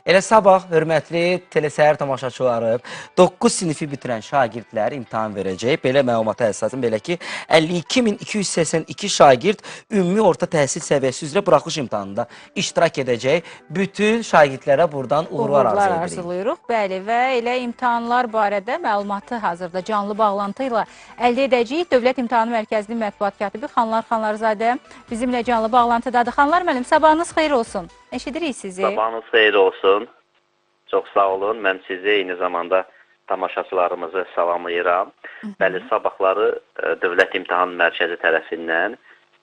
Elə sabah hörmətli telesəhər tamaşaçıları 9 sinifi bitirən şagirdlər imtahan verəcək. Belə məlumata əsasən belə ki 52.282 şagird ümumi orta təhsil səviyyəsi üzrə buraxılış imtahanında iştirak edəcək. Bütün şagirdlərə buradan uğurlar arzu edirik. Arzulayırıq. Bəli, və elə imtahanlar barədə məlumatı hazırda canlı bağlantı ilə əldə edəcəyik. Dövlət İmtahanı Mərkəzinin mətbuat katibi Xanlar Xanlarzadə bizimlə canlı bağlantıdadır. Xanlar müəllim, sabahınız xeyir olsun. Eşidirik sizi. Sabahınız xeyir olsun. Çox sağ olun. Mən sizi eyni zamanda tamaşaçılarımızı salamlayıram. Bəli, sabahları Dövlət İmtahan Mərkəzi tərəfindən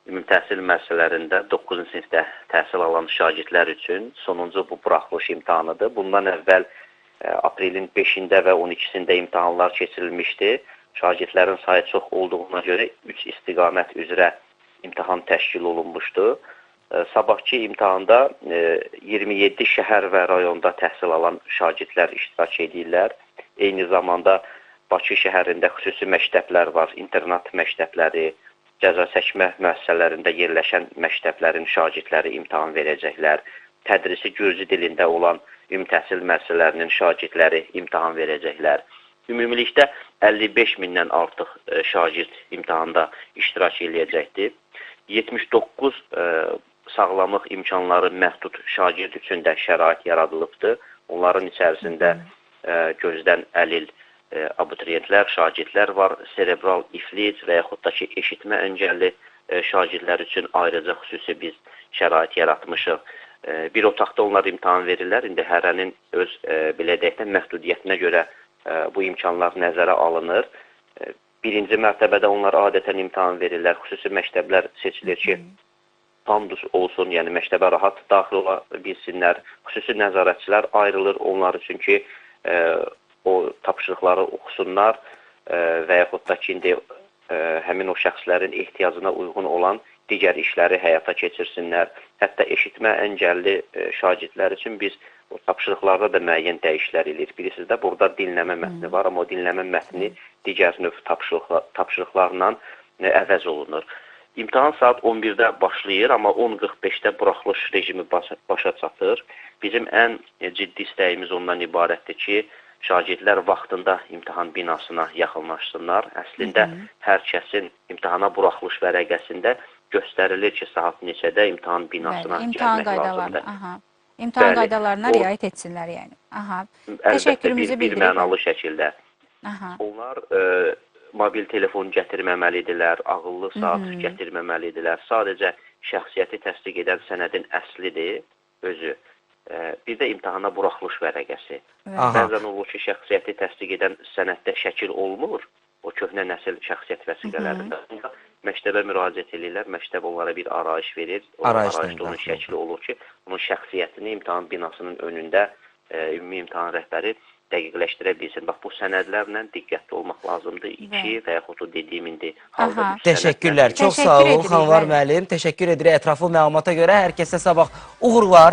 ümumi təhsil müəssisələrində 9-cu sinifdə təhsil alan şagirdlər üçün sonuncu bu buraxılış imtahanıdır. Bundan əvvəl aprelin 5-də və 12-sində imtahanlar keçirilmişdi. Şagirdlərin sayı çox olduğuna görə 3 istiqamət üzrə imtahan təşkil olunmuşdu. Sabahki imtahanda 27 şəhər və rayonda təhsil alan şagirdlər iştirak edirlər. Eyni zamanda Bakı şəhərində xüsusi məktəblər var, internat məktəbləri, cəza çəkmə müəssisələrində yerləşən məktəblərin şagirdləri imtahan verəcəklər. Tədrisi gürcü dilində olan ümumi təhsil müəssisələrinin şagirdləri imtahan verəcəklər. Ümumilikdə 55 mindən artıq şagird imtahanda iştirak edəcəkdir. 79 sağlamlıq imkanları məhdud şagird üçün də şərait yaradılıbdır. Onların içərisində gözdən əlil abituriyentlər, şagirdlər var, serebral iflic və yaxud da ki, eşitmə əngəlli şagirdlər üçün ayrıca xüsusi biz şərait yaratmışıq. Bir otaqda onlar imtahan verirlər. İndi hərənin öz belə deyək də məhdudiyyətinə görə bu imkanlar nəzərə alınır. Birinci mərtəbədə onlar adətən imtahan verirlər. Xüsusi məktəblər seçilir ki, pandus olsun, yəni məktəbə rahat daxil ola bilsinlər. Xüsusi nəzarətçilər ayrılır onlar üçün ki, o tapşırıqları oxusunlar və yaxud da ki, indi həmin o şəxslərin ehtiyacına uyğun olan digər işləri həyata keçirsinlər. Hətta eşitmə əngəlli şagirdlər üçün biz o tapşırıqlarda da müəyyən dəyişikliklər edirik. Bilirsiniz də, burada dinləmə mətni var, amma o dinləmə mətni digər növ tapşırıqlarla əvəz olunur. İmtahan saat 11-də başlayır, amma 10:45-də buraxılış rejimi başa çatır. Bizim ən ciddi istəyimiz ondan ibarətdir ki, şagirdlər vaxtında imtahan binasına yaxınlaşsınlar. Əslində, hər kəsin imtahana buraxılış vərəqəsində göstərilir ki, saat neçədə imtahan binasına gəlmək lazımdır. İmtahan qaydalarına riayət etsinlər, yəni. Əlbəttə, bir mənalı şəkildə. Onlar mobil telefon gətirməməlidirlər, ağıllı saat gətirməməlidirlər. Sadəcə şəxsiyyəti təsdiq edən sənədin əslidir, özü. Bir də imtahana buraxılış vərəqəsi. Bəzən olur ki, şəxsiyyəti təsdiq edən sənəddə şəkil olmur, o köhnə nəsil şəxsiyyət vəsiqələrində. Məktəbə müraciət edirlər, məktəb onlara bir arayış verir. O arayışda onun şəkli olur ki, onun şəxsiyyətini imtahan binasının önündə ümumi imtahan rəhbəri dəqiqləşdirə bilsin. Bax, bu sənədlərlə diqqətli olmaq lazımdır. 2 və yaxud o dediyim indi halda 3 sənədlər. Təşəkkürlər, çox sağ olun Xanlar müəllim. Təşəkkür edirik ətraflı məlumata görə. Hər kəsə sabah uğurlar.